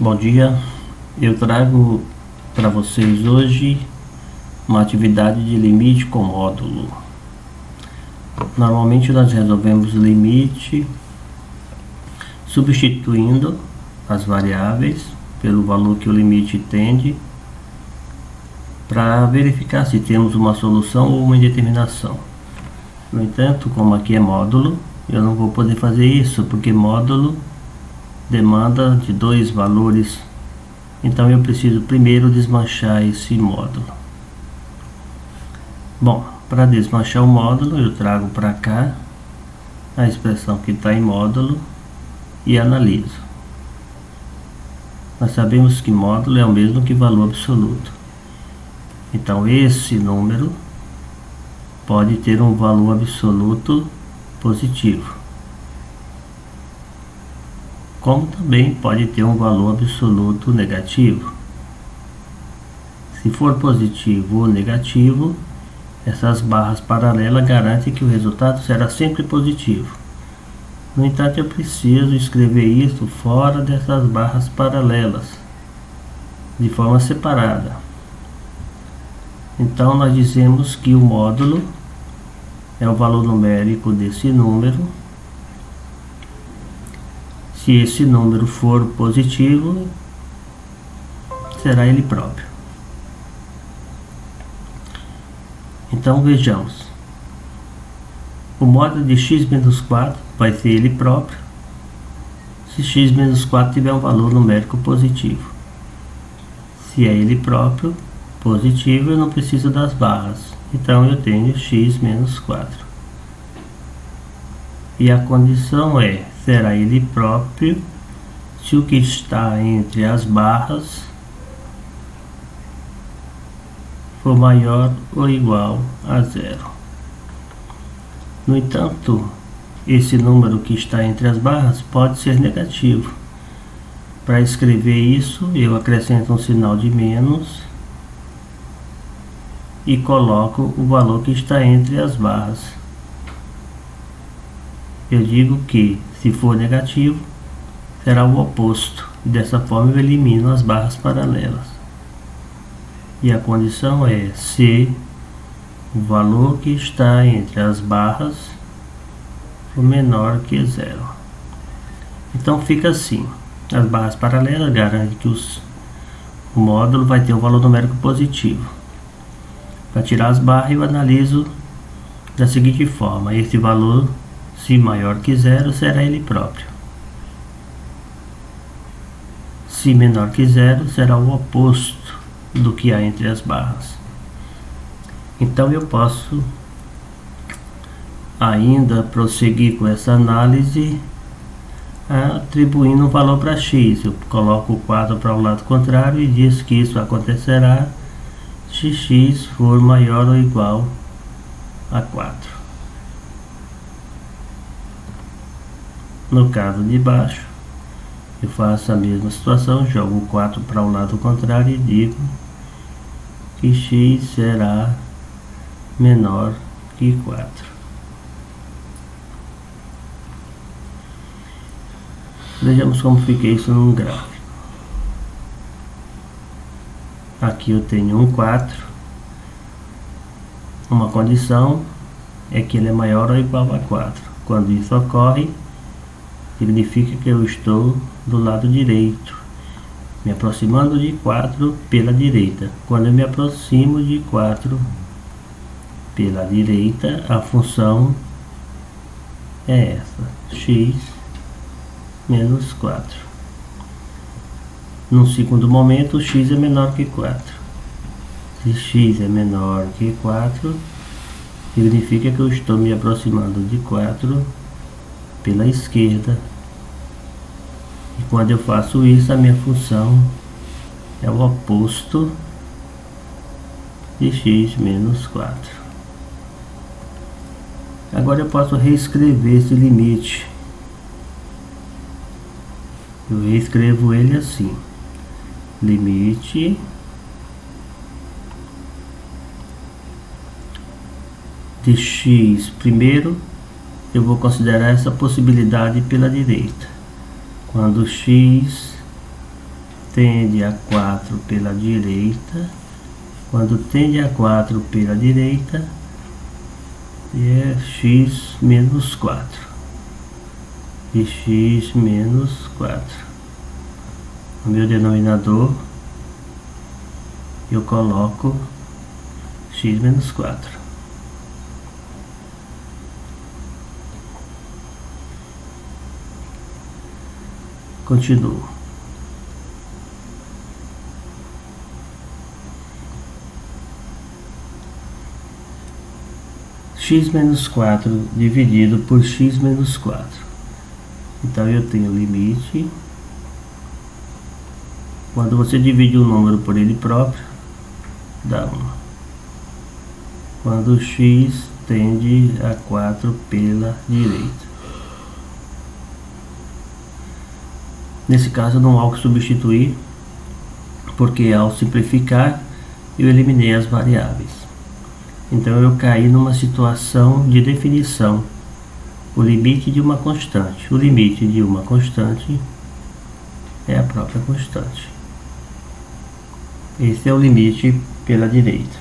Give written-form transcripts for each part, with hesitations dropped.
Bom dia, eu trago para vocês hoje uma atividade de limite com módulo. Normalmente nós resolvemos limite substituindo as variáveis pelo valor que o limite tende para verificar se temos uma solução ou uma indeterminação. No entanto, como aqui é módulo, eu não vou poder fazer isso porque módulo demanda de dois valores, então eu preciso primeiro desmanchar esse módulo. Bom, para desmanchar o módulo eu trago para cá a expressão que está em módulo e analiso. Nós sabemos que módulo é o mesmo que valor absoluto, então esse número pode ter um valor absoluto positivo, como também pode ter um valor absoluto negativo. Se for positivo ou negativo, essas barras paralelas garantem que o resultado será sempre positivo. No entanto, eu preciso escrever isso fora dessas barras paralelas, de forma separada. Então, nós dizemos que o módulo é o valor numérico desse número. Se esse número for positivo, será ele próprio. Então vejamos. O módulo de x menos 4 vai ser ele próprio se x menos 4 tiver um valor numérico positivo. Se é ele próprio positivo, eu não preciso das barras. Então eu tenho x menos 4. E a condição é, será ele próprio se o que está entre as barras for maior ou igual a zero. No entanto, esse número que está entre as barras pode ser negativo. Para escrever isso, eu acrescento um sinal de menos e coloco o valor que está entre as barras. Eu digo que, se for negativo, será o oposto, e dessa forma eu elimino as barras paralelas. E a condição é se o valor que está entre as barras for menor que zero. Então fica assim, as barras paralelas garantem que o módulo vai ter um valor numérico positivo. Para tirar as barras eu analiso da seguinte forma: esse valor, se maior que zero, será ele próprio. Se menor que zero, será o oposto do que há entre as barras. Então eu posso ainda prosseguir com essa análise atribuindo um valor para x. Eu coloco o 4 para o lado contrário e diz que isso acontecerá se x for maior ou igual a 4. No caso de baixo, eu faço a mesma situação, jogo o 4 para o lado contrário e digo que x será menor que 4. Vejamos como fica isso num gráfico. Aqui eu tenho um 4. Uma condição é que ele é maior ou igual a 4. Quando isso ocorre, significa que eu estou do lado direito, me aproximando de 4 pela direita. Quando eu me aproximo de 4 pela direita, a função é essa, x menos 4. Num segundo momento, x é menor que 4. Se x é menor que 4, significa que eu estou me aproximando de 4 pela esquerda. E quando eu faço isso, a minha função é o oposto de x menos 4. Agora eu posso reescrever esse limite. Eu reescrevo ele assim: limite de x. Primeiro eu vou considerar essa possibilidade pela direita. Quando x tende a 4 pela direita. Quando tende a 4 pela direita, é x menos 4. E x menos 4. No meu denominador, eu coloco x menos 4. Continuo. X menos 4 dividido por x menos 4. Então eu tenho limite. Quando você divide um número por ele próprio, dá 1. Quando x tende a 4 pela direita. Nesse caso não há o que substituir, porque ao simplificar eu eliminei as variáveis. Então eu caí numa situação de definição. O limite de uma constante. O limite de uma constante é a própria constante. Esse é o limite pela direita.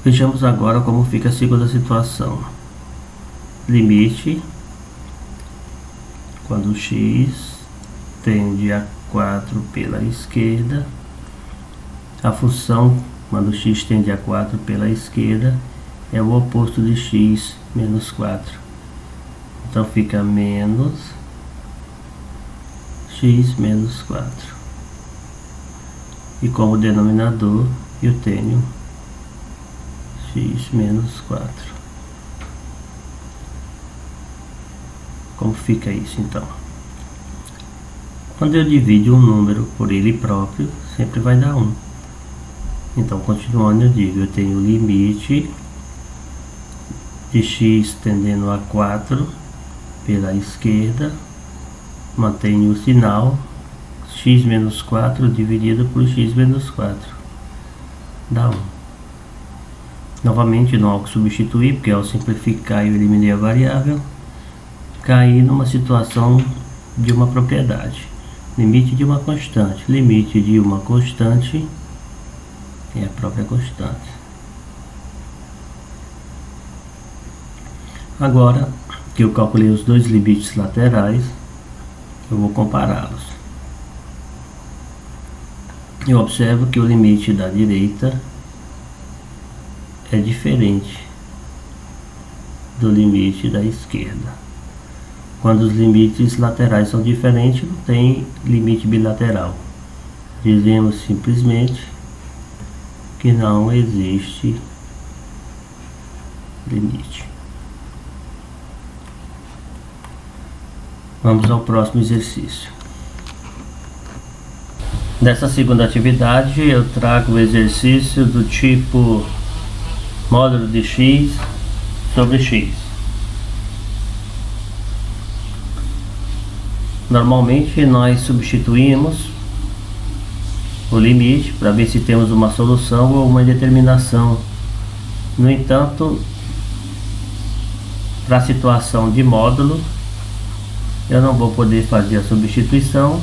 Vejamos agora como fica a segunda situação. Limite quando x tende a 4 pela esquerda. A função quando x tende a 4 pela esquerda é o oposto de x menos 4. Então fica menos x menos 4. E como denominador eu tenho x menos 4. Como fica isso então? Quando eu divido um número por ele próprio, sempre vai dar 1. Então, continuando, eu digo, eu tenho limite de x tendendo a 4 pela esquerda, mantenho o sinal, x menos 4 dividido por x menos 4, dá 1. Novamente, não há o que substituir, porque ao simplificar eu eliminei a variável, caí numa situação de uma propriedade. Limite de uma constante. Limite de uma constante é a própria constante. Agora que eu calculei os dois limites laterais, eu vou compará-los. Eu observo que o limite da direita é diferente do limite da esquerda. Quando os limites laterais são diferentes, não tem limite bilateral. Dizemos simplesmente que não existe limite. Vamos ao próximo exercício. Nessa segunda atividade eu trago o exercício do tipo módulo de x sobre x. Normalmente nós substituímos o limite para ver se temos uma solução ou uma determinação. No entanto, para a situação de módulo, eu não vou poder fazer a substituição,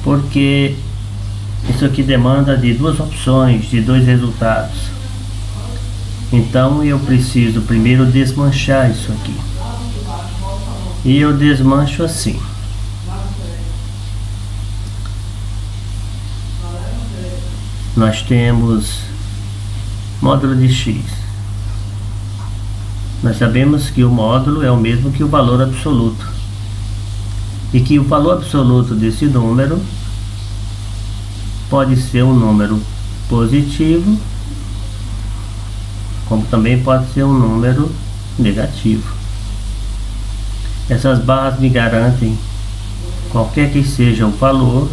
porque isso aqui demanda de duas opções, de dois resultados. Então eu preciso primeiro desmanchar isso aqui. E eu desmancho assim. Nós temos módulo de x. Nós sabemos que o módulo é o mesmo que o valor absoluto. E que o valor absoluto desse número pode ser um número positivo, como também pode ser um número negativo. Essas barras me garantem, qualquer que seja o valor,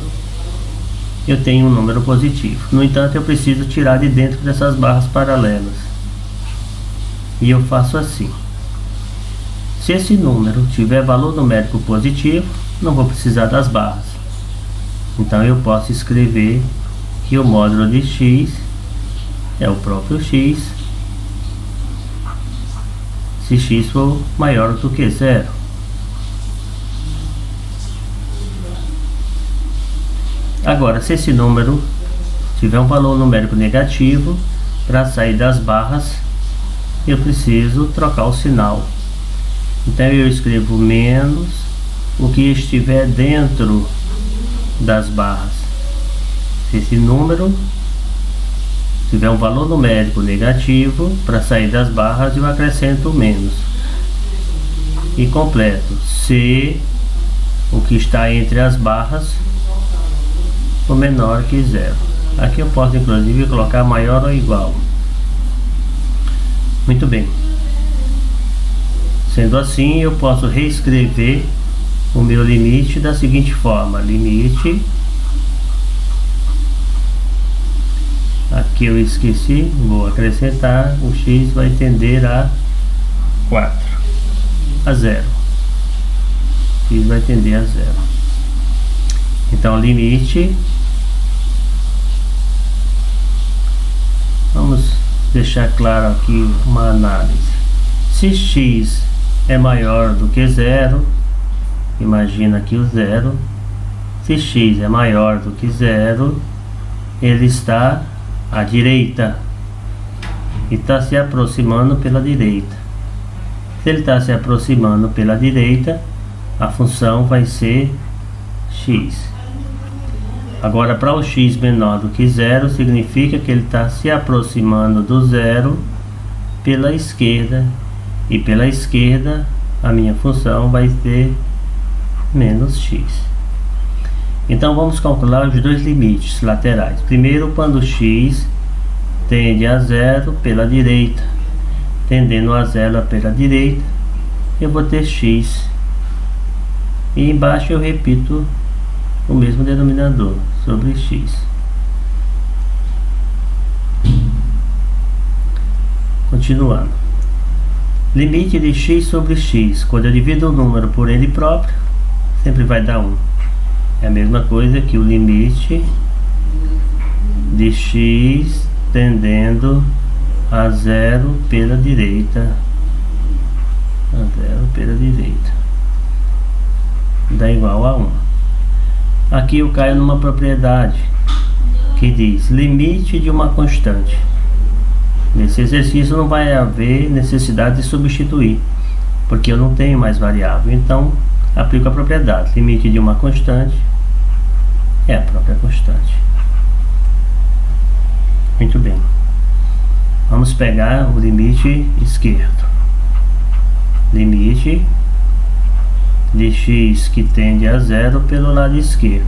eu tenho um número positivo. No entanto, eu preciso tirar de dentro dessas barras paralelas. E eu faço assim. Se esse número tiver valor numérico positivo, não vou precisar das barras. Então eu posso escrever que o módulo de x é o próprio x se x for maior do que 0. Agora, se esse número tiver um valor numérico negativo, para sair das barras eu preciso trocar o sinal. Então eu escrevo menos o que estiver dentro das barras. Se esse número tiver um valor numérico negativo, para sair das barras eu acrescento menos e completo. Se o que está entre as barras for menor que zero. Aqui eu posso inclusive colocar maior ou igual. Muito bem. Sendo assim, eu posso reescrever o meu limite da seguinte forma: limite, aqui eu esqueci, vou acrescentar, o x vai tender a 4, a 0. X vai tender a 0. Então, limite, vamos deixar claro aqui uma análise. Se x é maior do que 0, imagina aqui o 0. Se x é maior do que 0, ele está à direita e está se aproximando pela direita. Se ele está se aproximando pela direita, a função vai ser x. Agora, para o x menor do que 0, significa que ele está se aproximando do 0 pela esquerda, e pela esquerda a minha função vai ter menos x. Então vamos calcular os dois limites laterais. Primeiro, quando x tende a 0 pela direita, tendendo a 0 pela direita, eu vou ter x, e embaixo eu repito o mesmo denominador sobre x. Continuando. Limite de x sobre x. Quando eu divido o número por ele próprio, sempre vai dar 1. É a mesma coisa que o limite de x tendendo a 0 pela direita. A 0 pela direita. Dá igual a 1. Aqui eu caio numa propriedade que diz limite de uma constante. Nesse exercício não vai haver necessidade de substituir, porque eu não tenho mais variável. Então aplico a propriedade. Limite de uma constante é a própria constante. Muito bem. Vamos pegar o limite esquerdo. Limite de x que tende a 0 pelo lado esquerdo.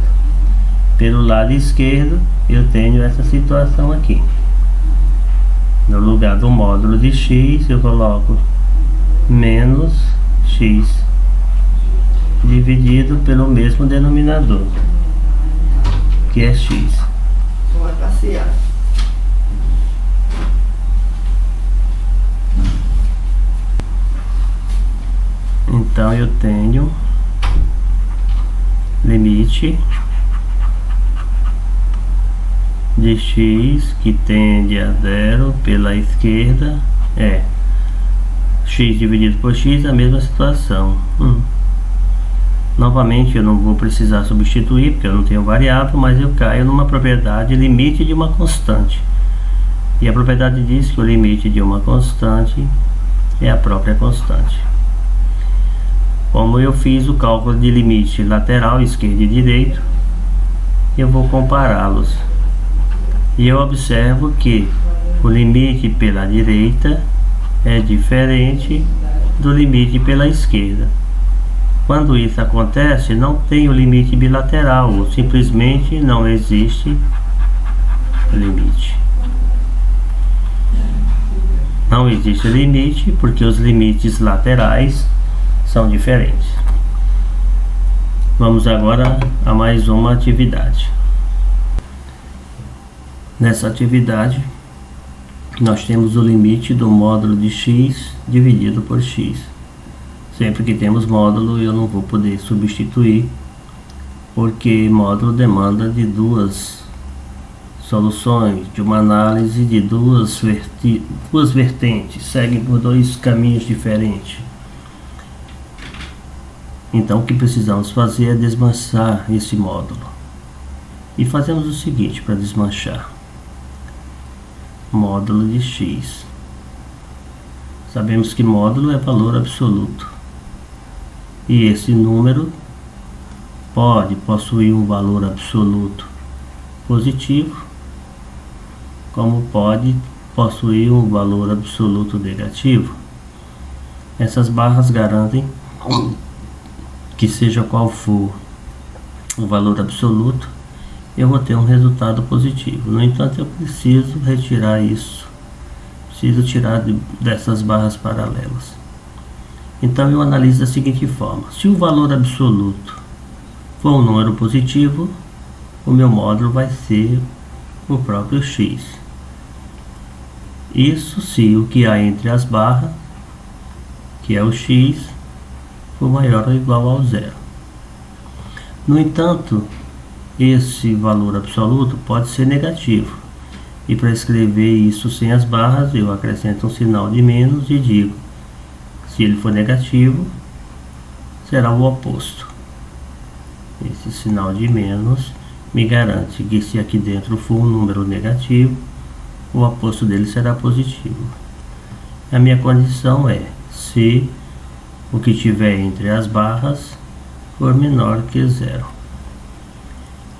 Pelo lado esquerdo eu tenho essa situação aqui. No lugar do módulo de x eu coloco menos x dividido pelo mesmo denominador, que é x. Vai passear. Então eu tenho limite de x que tende a 0 pela esquerda é x dividido por x, a mesma situação. Novamente eu não vou precisar substituir porque eu não tenho variável, mas eu caio numa propriedade limite de uma constante, e a propriedade diz que o limite de uma constante é a própria constante. Como eu fiz o cálculo de limite lateral, esquerdo e direito, eu vou compará-los. E eu observo que o limite pela direita é diferente do limite pela esquerda. Quando isso acontece, não tem o limite bilateral, ou simplesmente não existe limite. Não existe limite porque os limites laterais são diferentes. Vamos agora a mais uma atividade. Nessa atividade, nós temos o limite do módulo de x dividido por x. Sempre que temos módulo, eu não vou poder substituir, porque módulo demanda de duas soluções, de uma análise de duas vertentes, seguem por dois caminhos diferentes. Então o que precisamos fazer é desmanchar esse módulo. E fazemos o seguinte para desmanchar. Módulo de x. Sabemos que módulo é valor absoluto. E esse número pode possuir um valor absoluto positivo, como pode possuir um valor absoluto negativo. Essas barras garantem que seja qual for o valor absoluto, eu vou ter um resultado positivo. No entanto, eu preciso retirar isso. Preciso tirar dessas barras paralelas. Então eu analiso da seguinte forma. Se o valor absoluto for um número positivo, o meu módulo vai ser o próprio x. Isso se o que há entre as barras, que é o x, for maior ou igual ao zero. No entanto, esse valor absoluto pode ser negativo. E para escrever isso sem as barras, eu acrescento um sinal de menos e digo: se ele for negativo, será o oposto. Esse sinal de menos me garante que se aqui dentro for um número negativo, o oposto dele será positivo. A minha condição é se o que tiver entre as barras for menor que zero.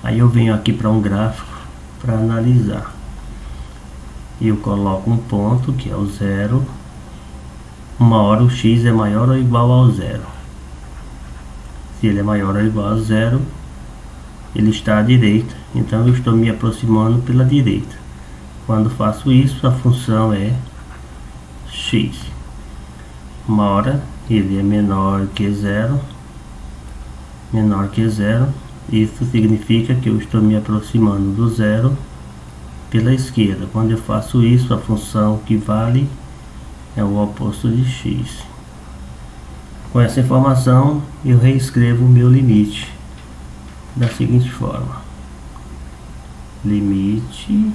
Aí eu venho aqui para um gráfico para analisar. E eu coloco um ponto que é o zero. Uma hora o x é maior ou igual ao zero. Se ele é maior ou igual a zero, ele está à direita. Então eu estou me aproximando pela direita. Quando faço isso, a função é x. Uma hora ele é menor que zero. Menor que zero. Isso significa que eu estou me aproximando do zero pela esquerda. Quando eu faço isso, a função que vale é o oposto de x. Com essa informação, eu reescrevo o meu limite da seguinte forma. Limite.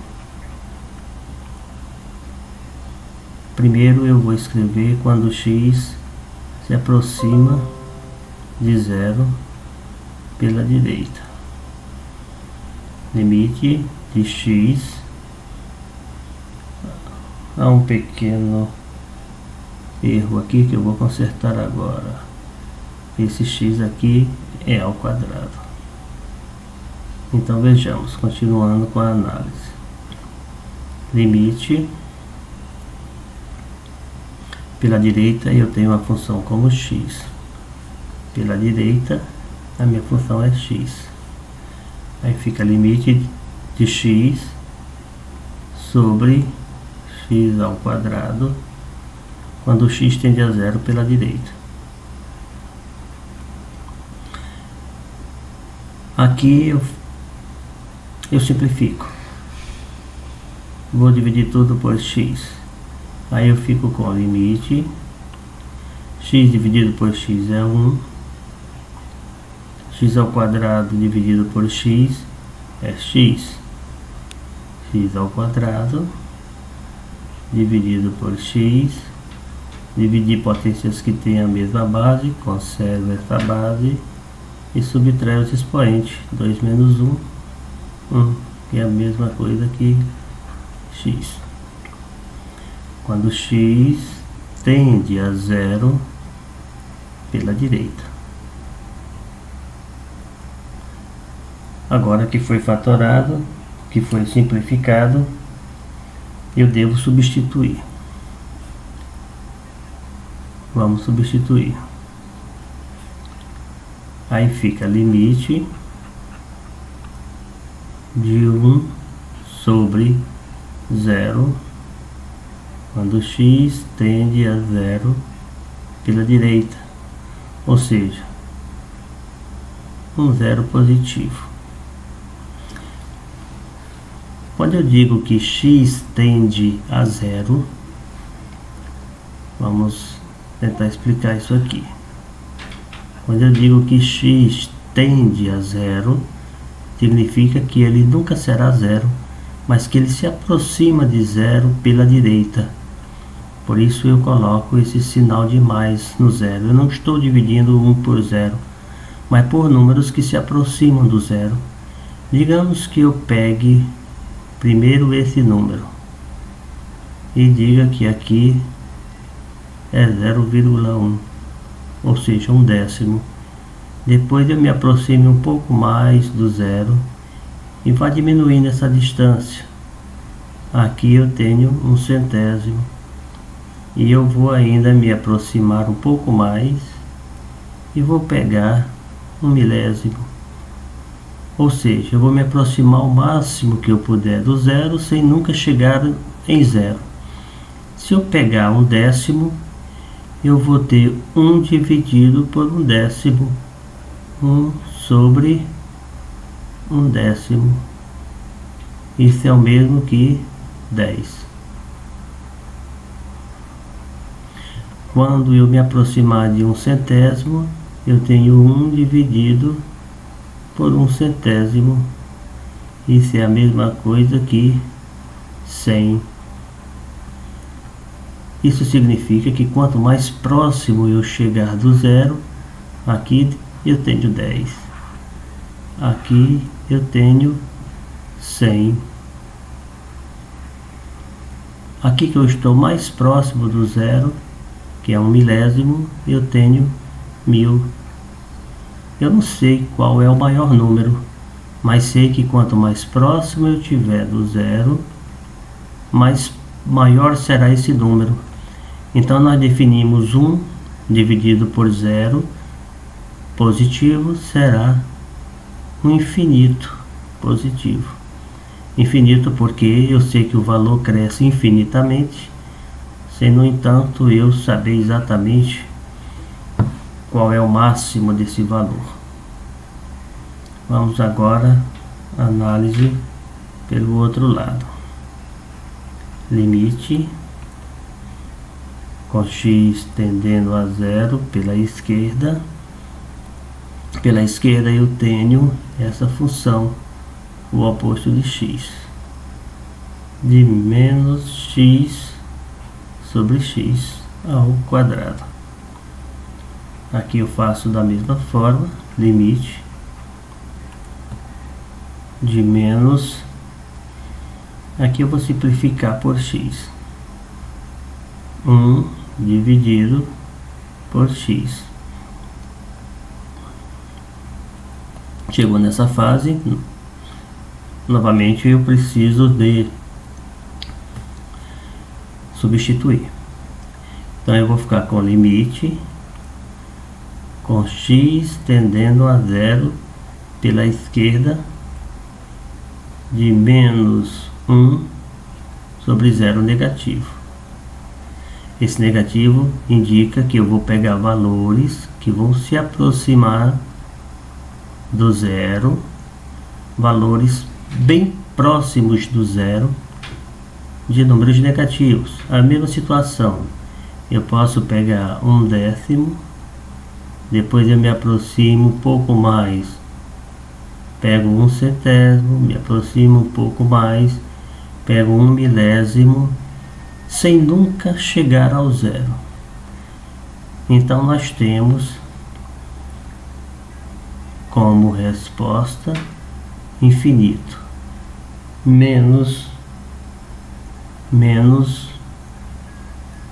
Primeiro eu vou escrever quando x se aproxima de zero pela direita. Limite de x. Há um pequeno erro aqui que eu vou consertar agora. Esse x aqui é ao quadrado. Então vejamos, continuando com a análise. Limite. Pela direita eu tenho a função como x. Pela direita a minha função é x. Aí fica limite de x sobre x ao quadrado quando o x tende a zero pela direita. Aqui eu simplifico. Vou dividir tudo por x. Aí eu fico com o limite. X dividido por x é 1. X ao quadrado dividido por x é x. X ao quadrado dividido por x. Dividir potências que têm a mesma base, conserva essa base e subtrai os expoentes. 2 menos 1, 1, que é a mesma coisa que x. Quando x tende a zero pela direita. Agora que foi fatorado, que foi simplificado, eu devo substituir. Vamos substituir. Aí fica limite de 1 sobre 0 quando x tende a zero pela direita, ou seja, um zero positivo. Quando eu digo que x tende a zero, vamos tentar explicar isso aqui. Quando eu digo que x tende a zero, significa que ele nunca será zero, mas que ele se aproxima de zero pela direita. Por isso eu coloco esse sinal de mais no zero. Eu não estou dividindo 1 por 0, mas por números que se aproximam do zero. Digamos que eu pegue primeiro esse número e diga que aqui é 0,1, ou seja, um décimo. Depois eu me aproxime um pouco mais do zero e vá diminuindo essa distância. Aqui eu tenho um centésimo e eu vou ainda me aproximar um pouco mais e vou pegar um milésimo. Ou seja, eu vou me aproximar o máximo que eu puder do zero sem nunca chegar em zero. Se eu pegar um décimo, eu vou ter 1 dividido por um décimo, 1 sobre um décimo. Isso é o mesmo que 10. Quando eu me aproximar de um centésimo, eu tenho 1 dividido por um centésimo. Isso é a mesma coisa que 100. Isso significa que quanto mais próximo eu chegar do zero, aqui eu tenho 10, aqui eu tenho 100. Aqui que eu estou mais próximo do zero, que é um milésimo, eu tenho 1000. Eu não sei qual é o maior número, mas sei que quanto mais próximo eu tiver do zero, maior será esse número. Então nós definimos 1 dividido por 0 positivo será um infinito positivo. Infinito porque eu sei que o valor cresce infinitamente, sem, no entanto, eu saber exatamente qual é o máximo desse valor. Vamos agora análise pelo outro lado. Limite com x tendendo a zero pela esquerda. Pela esquerda eu tenho essa função, o oposto de x, de menos x sobre x ao quadrado. Aqui eu faço da mesma forma, limite de menos, aqui eu vou simplificar por x, 1 dividido por x. Chegou nessa fase, novamente eu preciso de substituir. Então eu vou ficar com limite com x tendendo a zero pela esquerda de menos 1 sobre zero negativo. Esse negativo indica que eu vou pegar valores que vão se aproximar do zero, valores bem próximos do zero de números negativos. A mesma situação, eu posso pegar um décimo, depois eu me aproximo um pouco mais, pego um centésimo, me aproximo um pouco mais, pego um milésimo, sem nunca chegar ao zero. Então nós temos como resposta infinito, menos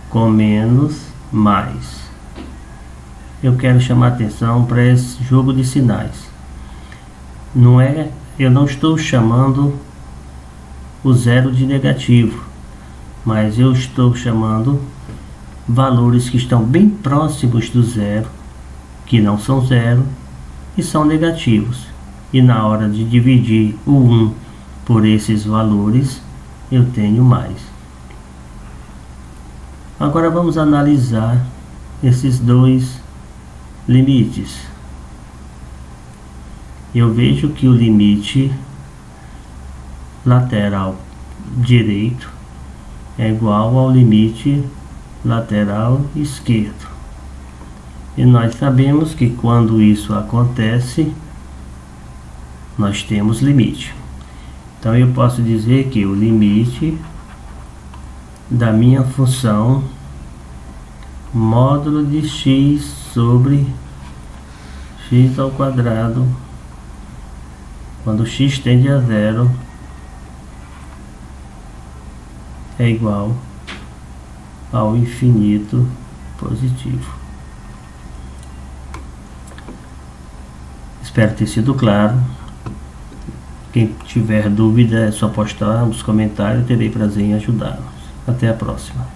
com menos mais. Eu quero chamar atenção para esse jogo de sinais. Eu não estou chamando o zero de negativo, mas eu estou chamando valores que estão bem próximos do zero, que não são zero e são negativos. E na hora de dividir o 1 por esses valores, eu tenho mais. Agora vamos analisar esses dois limites. Eu vejo que o limite lateral direito é igual ao limite lateral esquerdo. E nós sabemos que quando isso acontece, nós temos limite. Então eu posso dizer que o limite da minha função módulo de x sobre x ao quadrado quando x tende a zero, é igual ao infinito positivo. Espero ter sido claro. Quem tiver dúvida é só postar nos comentários, terei prazer em ajudá-los. Até a próxima.